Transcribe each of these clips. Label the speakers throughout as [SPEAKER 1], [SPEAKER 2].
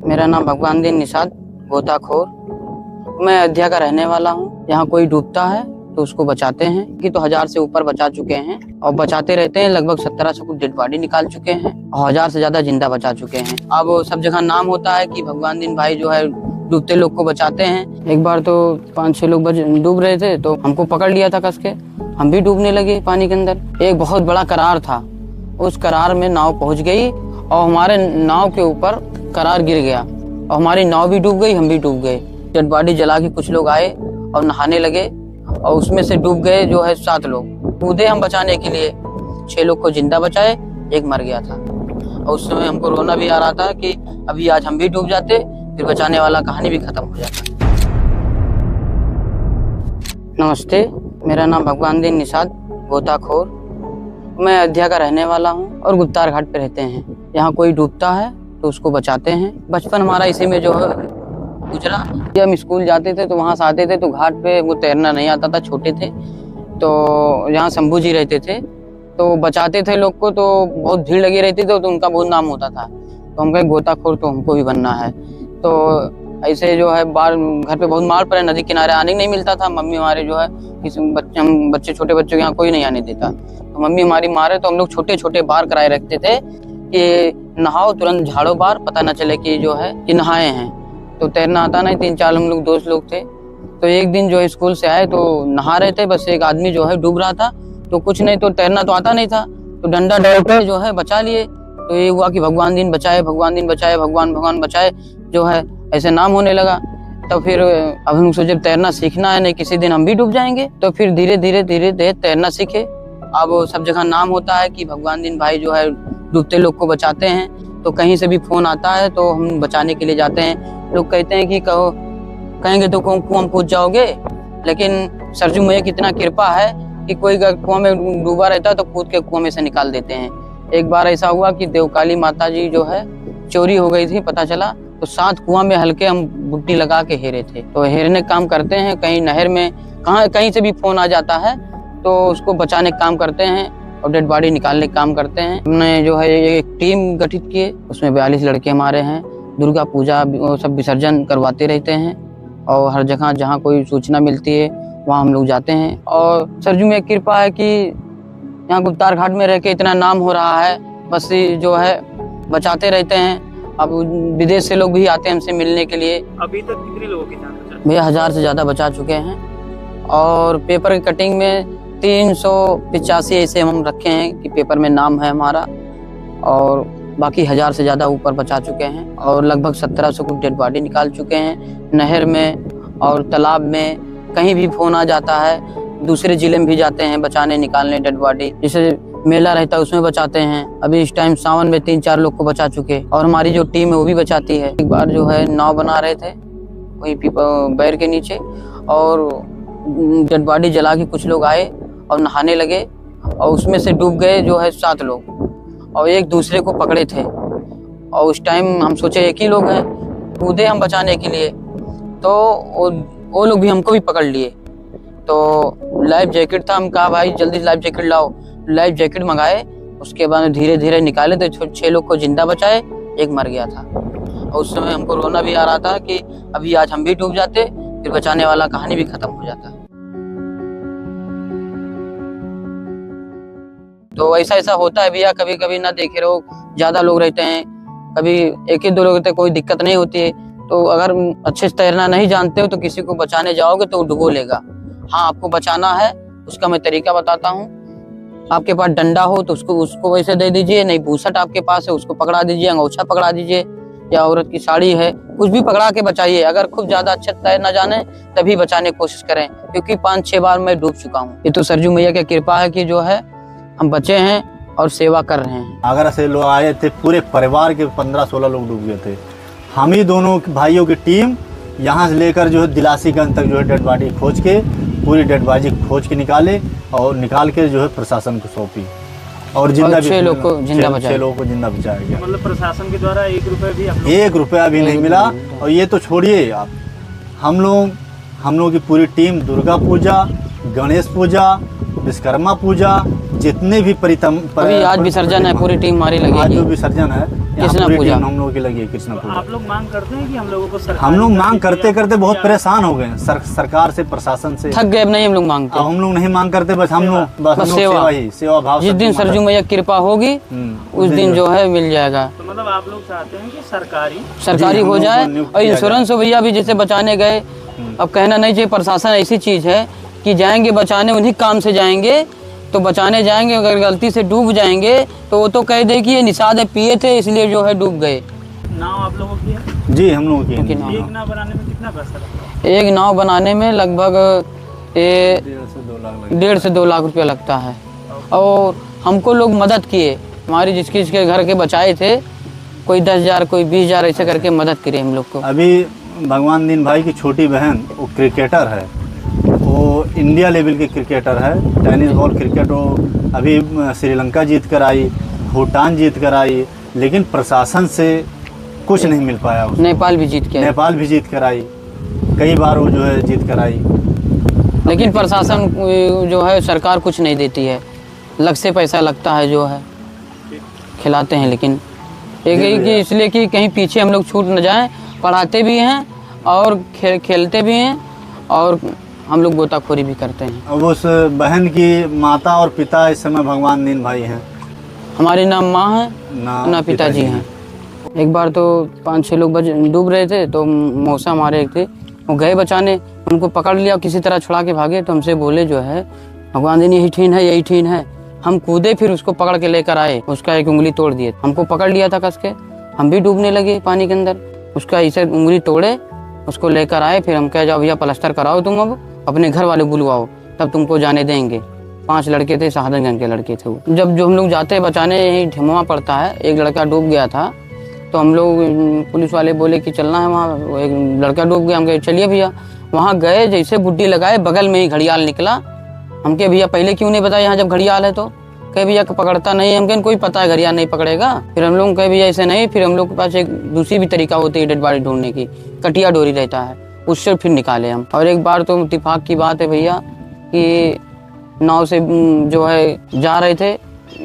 [SPEAKER 1] मेरा नाम भगवान दीन निषाद गोताखोर। मैं अयोध्या का रहने वाला हूँ। यहाँ कोई डूबता है तो उसको बचाते हैं कि तो 1000 से ऊपर बचा चुके हैं और बचाते रहते हैं। लगभग 1700 कुछ डेड बॉडी निकाल चुके हैं और 1000 से ज्यादा जिंदा बचा चुके हैं। अब सब जगह नाम होता है कि भगवान दीन भाई जो है डूबते लोग को बचाते हैं। एक बार तो 5-6 लोग डूब रहे थे तो हमको पकड़ लिया था कस के। हम भी डूबने लगे पानी के अंदर। एक बहुत बड़ा करार था, उस करार में नाव पहुंच गई और हमारे नाव के ऊपर करार गिर गया और हमारी नाव भी डूब गई, हम भी डूब गए। डेड बॉडी जला के कुछ लोग आए और नहाने लगे और उसमें से डूब गए जो है 7 लोग। कूदे हम बचाने के लिए, 6 लोग को जिंदा बचाए, एक मर गया था। और उस समय हमको रोना भी आ रहा था कि अभी आज हम भी डूब जाते, फिर बचाने वाला कहानी भी खत्म हो जाता। नमस्ते, मेरा नाम भगवान दीन निषाद गोताखोर। मैं अयोध्या का रहने वाला हूँ और गुप्तार घाट पे रहते हैं। यहाँ कोई डूबता है तो उसको बचाते हैं। बचपन हमारा इसी में जो है गुजरा। जब हम स्कूल जाते थे तो वहाँ से आते थे तो घाट पे वो तैरना नहीं आता था, छोटे थे तो यहाँ शंभू जी रहते थे तो बचाते थे लोग को। तो बहुत भीड़ लगी रहती थी तो उनका बहुत नाम होता था। तो हम कहे गोताखोर तो हमको भी बनना है। तो ऐसे जो है बार घर पे बहुत मार पड़े, नदी किनारे आने नहीं मिलता था। मम्मी हमारे जो है हम बच्चे छोटे बच्चों के यहाँ कोई नहीं आने देता। तो मम्मी हमारी मारे तो हम लोग छोटे छोटे बार कराए रखते थे कि नहाओ तुरंत झाड़ो बार, पता न चले कि जो है कि नहाए हैं। तो तैरना आता नहीं, 3-4 हम लोग दोस्त लोग थे। तो एक दिन जो है स्कूल से आए तो नहा रहे थे, बस एक आदमी जो है डूब रहा था तो कुछ नहीं, तो तैरना तो आता नहीं था तो डंडा डाल के जो है बचा लिए। तो ये हुआ कि भगवान दीन बचाए, भगवान दीन बचाए, भगवान बचाए जो है ऐसे नाम होने लगा। तो फिर अब हम सोचे तैरना सीखना है, नहीं किसी दिन हम भी डूब जाएंगे। तो फिर धीरे धीरे तैरना सीखे। अब सब जगह नाम होता है कि भगवान दीन भाई जो है डूबते लोग को बचाते हैं। तो कहीं से भी फोन आता है तो हम बचाने के लिए जाते हैं। लोग कहते हैं कि कहेंगे तो कुआं में कूद जाओगे, लेकिन सरजू मैया की इतना कृपा है कि कोई कुआं में डूबा रहता है तो कूद के कुआं में से निकाल देते हैं। एक बार ऐसा हुआ कि देवकाली माता जी जो है चोरी हो गई थी, पता चला तो 7 कुआं में हल्के हम बुट्टी लगा के हेरे थे। तो हेरने काम करते हैं, कहीं नहर में कहीं से भी फोन आ जाता है तो उसको बचाने का काम करते हैं और डेड बॉडी निकालने का काम करते हैं। हमने जो है एक टीम गठित की, उसमें 42 लड़के हमारे हैं। दुर्गा पूजा सब विसर्जन करवाते रहते हैं और हर जगह जहाँ कोई सूचना मिलती है वहाँ हम लोग जाते हैं। और सरजू में कृपा है कि यहाँ गुप्तार घाट में रह के इतना नाम हो रहा है, बस जो है बचाते रहते हैं। अब विदेश से लोग भी आते हैं हमसे मिलने के लिए।
[SPEAKER 2] अभी तक कितने लोगों की जान बचा?
[SPEAKER 1] भैया 1000 से ज्यादा बचा चुके हैं और पेपर की कटिंग में 385 ऐसे हम रखे हैं कि पेपर में नाम है हमारा, और बाकी 1000 से ज्यादा ऊपर बचा चुके हैं और लगभग 1700 कुछ डेड बॉडी निकाल चुके हैं। नहर में और तालाब में कहीं भी फोन आ जाता है, दूसरे जिले में भी जाते हैं बचाने निकालने डेड बॉडी। जैसे मेला रहता है उसमें बचाते हैं। अभी इस टाइम सावन में 3-4 लोग को बचा चुके और हमारी जो टीम है वो भी बचाती है। एक बार जो है नाव बना रहे थे वही बैर के नीचे और डेड बॉडी जला के कुछ लोग आए और नहाने लगे और उसमें से डूब गए जो है 7 लोग और एक दूसरे को पकड़े थे। और उस टाइम हम सोचे एक ही लोग हैं, कूदे हम बचाने के लिए तो वो लोग भी हमको भी पकड़ लिए। तो लाइफ जैकेट था, हम कहा भाई जल्दी लाइफ जैकेट लाओ। लाइफ जैकेट मंगाए, उसके बाद धीरे धीरे निकाले तो 6 लोग को जिंदा बचाए, एक मर गया था। और उस समय हमको रोना भी आ रहा था कि अभी आज हम भी डूब जाते, फिर बचाने वाला कहानी भी खत्म हो जाता। तो ऐसा होता है भैया, कभी कभी ना देखे रहो, ज्यादा लोग रहते हैं, कभी 1-2 लोग रहते हैं, कोई दिक्कत नहीं होती है। तो अगर अच्छे से तैरना नहीं जानते हो तो किसी को बचाने जाओगे तो वो डुबो लेगा। हाँ, आपको बचाना है उसका मैं तरीका बताता हूँ। आपके पास डंडा हो तो उसको वैसे दे दीजिए, नहीं बूसट आपके पास है उसको पकड़ा दीजिए, अंगोछा पकड़ा दीजिए या औरत की साड़ी है, कुछ भी पकड़ा के बचाइए। अगर खूब ज्यादा अच्छे तैरना जाने तभी बचाने की कोशिश करें, क्योंकि 5-6 बार मैं डूब चुका हूँ। ये तो सरजू मैया की कृपा है कि जो है हम बचे हैं और सेवा कर रहे हैं।
[SPEAKER 3] आगरा से लोग आए थे, पूरे परिवार के 15-16 लोग डूब गए थे। हम ही दोनों भाइयों की टीम यहाँ से लेकर जो है दिलासीगंज तक जो है डेड बॉडी खोज के, पूरी डेड बॉडी खोज के निकाले और निकाल के जो है प्रशासन को सौंपी और जिंदा
[SPEAKER 1] 6 लोग को जिंदा बचाया।
[SPEAKER 3] 6 लोगों को जिंदा बचाया गया।
[SPEAKER 2] मतलब प्रशासन के द्वारा 1
[SPEAKER 3] रुपया भी नहीं मिला। और ये तो छोड़िए आप, हम लोग की पूरी टीम दुर्गा पूजा, गणेश पूजा, विश्वकर्मा पूजा, जितने भी
[SPEAKER 1] अभी आज विसर्जन है, पूरी टीम हमारी
[SPEAKER 3] आज
[SPEAKER 1] लगेगी।
[SPEAKER 3] जो विसर्जन है यहाँ
[SPEAKER 1] कृष्णा
[SPEAKER 3] पूरी
[SPEAKER 1] पूजा।
[SPEAKER 3] टीम हम लोगों की लगी है कृष्णा
[SPEAKER 2] तो
[SPEAKER 3] पूजा।
[SPEAKER 2] आप लोग मांग करते हैं कि हम लोगों को सरकार
[SPEAKER 3] हम लोग मांग करते करते बहुत परेशान हो गए हैं, सरकार से, प्रशासन से।
[SPEAKER 1] थक गए, अब नहीं हम लोग मांगते।
[SPEAKER 3] अब हम लोग नहीं मांग करते, बस हम लोग सेवा भाव।
[SPEAKER 1] जिस दिन सरजू मैया कृपा होगी उस दिन जो है मिल जाएगा।
[SPEAKER 2] तो मतलब आप लोग चाहते हैं कि सरकारी
[SPEAKER 1] सरकारी
[SPEAKER 3] हम
[SPEAKER 1] हो
[SPEAKER 3] लोग को
[SPEAKER 1] जाए।
[SPEAKER 3] नियुक्त
[SPEAKER 1] और
[SPEAKER 3] किया
[SPEAKER 1] इंश्योरेंस हो भैया, अभी जैसे बचाने गए, अब कहना नहीं चाहिए, प्रशासन ऐसी चीज है कि जाएंगे बचाने, उन्हीं काम से जाएंगे तो बचाने जाएंगे, अगर गलती से डूब जाएंगे तो वो तो कह दे कि ये निषाद है, पिए थे इसलिए जो है डूब गए।
[SPEAKER 2] नाव आप लोगों की है?
[SPEAKER 3] जी हम लोगों की
[SPEAKER 1] उनकी नाव।
[SPEAKER 2] एक नाव बनाने में कितना पैसा लगता है?
[SPEAKER 1] एक नाव बनाने में लगभग 1.5 से 2 लाख रुपया लगता है। और हमको लोग मदद किए, हमारी जिसके घर के बचाए थे, कोई 10,000 कोई 20,000 ऐसे करके मदद करे हम लोग को।
[SPEAKER 3] अभी भगवान दीन भाई की छोटी बहन वो क्रिकेटर है, वो इंडिया लेवल के क्रिकेटर है, टेनिस बॉल क्रिकेट। वो अभी श्रीलंका जीत कर आई, भूटान जीत कर आई, लेकिन प्रशासन से कुछ नहीं मिल पाया उसको।
[SPEAKER 1] नेपाल भी जीत के आए।
[SPEAKER 3] नेपाल भी जीत कर आई, कई बार वो जो है जीत कर आई।
[SPEAKER 1] लेकिन प्रशासन जो है सरकार कुछ नहीं देती है, लग से पैसा लगता है जो है, खिलाते हैं लेकिन एक ही कि इसलिए कि कहीं पीछे हम लोग छूट न जाएं। पढ़ाते भी हैं और खेलते भी हैं और हम लोग गोताखोरी भी करते हैं।
[SPEAKER 3] अब उस बहन की माता और पिता इस समय भगवान दीन भाई हैं,
[SPEAKER 1] हमारी ना माँ है ना पिताजी हैं। एक बार तो 5-6 लोग डूब रहे थे, तो मौसा हमारे एक थे, वो गए बचाने, उनको पकड़ लिया, किसी तरह छुड़ा के भागे। तो हमसे बोले जो है भगवान दीन यही ठीन है, यही ठीन है। हम कूदे, फिर उसको पकड़ के लेकर आए, उसका एक उंगली तोड़ दिए। हमको पकड़ लिया था कस के, हम भी डूबने लगे पानी के अंदर, उसका ऐसे उंगली तोड़े, उसको लेकर आए। फिर हम कह जाओ भैया प्लास्टर कराओ, तुम अब अपने घर वाले बुलवाओ, तब तुमको जाने देंगे। 5 लड़के थे, शहादतगंज के लड़के थे वो। जब जो हम लोग जाते बचाने, यही ढिमवा पड़ता है, एक लड़का डूब गया था, तो हम लोग पुलिस वाले बोले कि चलना है वहाँ, एक लड़का डूब गया। हम कहे चलिए भैया। वहाँ गए, जैसे बुड्डी लगाए, बगल में ही घड़ियाल निकला। हम कहे भैया पहले क्यों नहीं बताया यहाँ जब घड़ियाल है तो? कहे भैया पकड़ता नहीं। हम कहे कोई पता है घड़ियाल नहीं पकड़ेगा। फिर हम लोग कहे भैया ऐसे नहीं। फिर हम लोग के पास एक दूसरी भी तरीका होती है डेड बॉडी ढूंढने की, कटिया डोरी रहता है, उससे फिर निकाले हम। और एक बार तो इत्तेफाक की बात है भैया कि नाव से जो है जा रहे थे,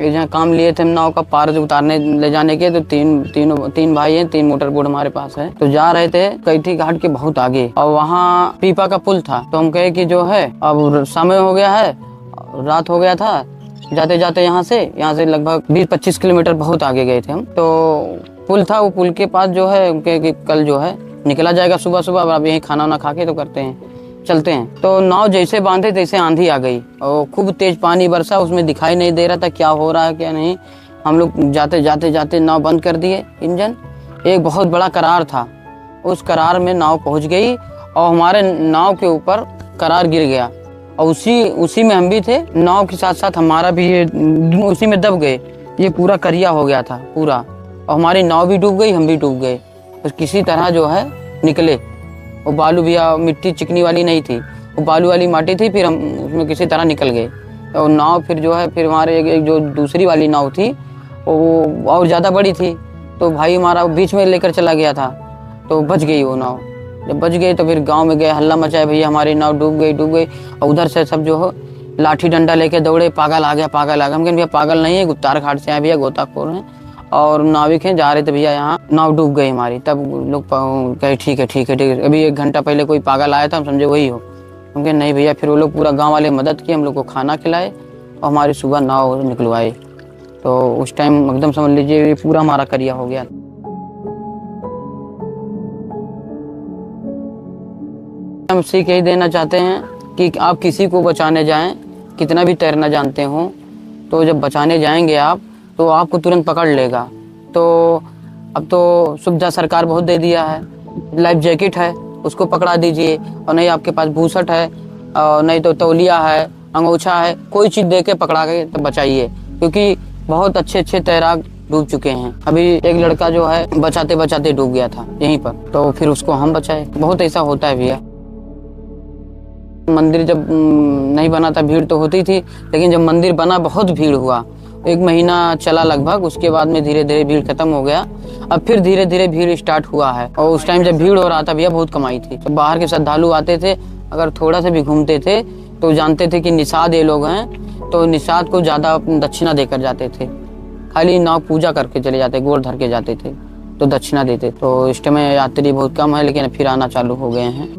[SPEAKER 1] जहाँ काम लिए थे हम नाव का पार से उतारने ले जाने के, तो तीन भाई हैं, 3 मोटर बोट हमारे पास है। तो जा रहे थे कैथी घाट के बहुत आगे, और वहाँ पीपा का पुल था। तो हम कहे कि जो है अब समय हो गया है, रात हो गया था, जाते जाते यहाँ से लगभग 20-25 किलोमीटर बहुत आगे गए थे हम। तो पुल था, वो पुल के पास जो है कि कल जो है निकला जाएगा सुबह सुबह, अब यहीं खाना वाना खा के तो करते हैं, चलते हैं। तो नाव जैसे बांधे तैसे आंधी आ गई और खूब तेज पानी बरसा, उसमें दिखाई नहीं दे रहा था क्या हो रहा है क्या नहीं। हम लोग जाते नाव बंद कर दिए इंजन। एक बहुत बड़ा करार था, उस करार में नाव पहुंच गई और हमारे नाव के ऊपर करार गिर गया, और उसी में हम भी थे। नाव के साथ साथ हमारा भी ये उसी में दब गए, ये पूरा करिया हो गया था पूरा, और हमारी नाव भी डूब गई, हम भी डूब गए। तो किसी तरह जो है निकले। वो बालू भी मिट्टी चिकनी वाली नहीं थी, वो बालू वाली माटी थी। फिर हम उसमें किसी तरह निकल गए। और नाव फिर जो है, फिर हमारे एक जो दूसरी वाली नाव थी वो और ज़्यादा बड़ी थी, तो भाई हमारा बीच में लेकर चला गया था, तो बच गई वो नाव। जब बच गई तो फिर गांव में गए, हल्ला मचाए भैया हमारी नाव डूब गई। और उधर से सब जो हो लाठी डंडा लेके दौड़े, पागल आ गया। हम कहें भैया पागल नहीं है, गुप्तार घाट से आए भैया, गोताखोर हैं और नाविक हैं, जा रहे थे भैया यहाँ, नाव डूब गई हमारी। तब लोग कहे ठीक है। अभी 1 घंटा पहले कोई पागल आया था, हम समझे वही हो। हम कहे नहीं भैया। फिर वो लोग पूरा गाँव वाले मदद किए, हम लोग को खाना खिलाए और हमारी सुबह नाव निकलवाए। तो उस टाइम एकदम समझ लीजिए ये पूरा हमारा करिया हो गया। हम सीख यही देना चाहते हैं कि आप किसी को बचाने जाएं, कितना भी तैरना जानते हो, तो जब बचाने जाएंगे आप तो आपको तुरंत पकड़ लेगा। तो अब तो सुविधा सरकार बहुत दे दिया है, लाइफ जैकेट है उसको पकड़ा दीजिए, और नहीं आपके पास भूसट है और नहीं तो तौलिया है, अंगोछा है, कोई चीज़ दे के पकड़ा के तो बचाइए, क्योंकि बहुत अच्छे तैराक डूब चुके हैं। अभी एक लड़का जो है बचाते डूब गया था यहीं पर, तो फिर उसको हम बचाए। बहुत ऐसा होता है भैया। मंदिर जब नहीं बना था भीड़ तो होती थी, लेकिन जब मंदिर बना बहुत भीड़ हुआ। 1 महीना चला लगभग, उसके बाद में धीरे धीरे भीड़ खत्म हो गया। अब फिर धीरे धीरे भीड़ स्टार्ट हुआ है, और उस टाइम जब भीड़ हो रहा था भैया बहुत कमाई थी। तो बाहर के श्रद्धालु आते थे, अगर थोड़ा सा भी घूमते थे तो जानते थे कि निषाद ये लोग हैं, तो निषाद को ज़्यादा दक्षिणा देकर जाते थे, खाली नाव पूजा करके चले जाते, गोड़ धर के जाते थे तो दक्षिणा देते। तो इस समय यात्री बहुत कम है, लेकिन फिर आना चालू हो गए हैं।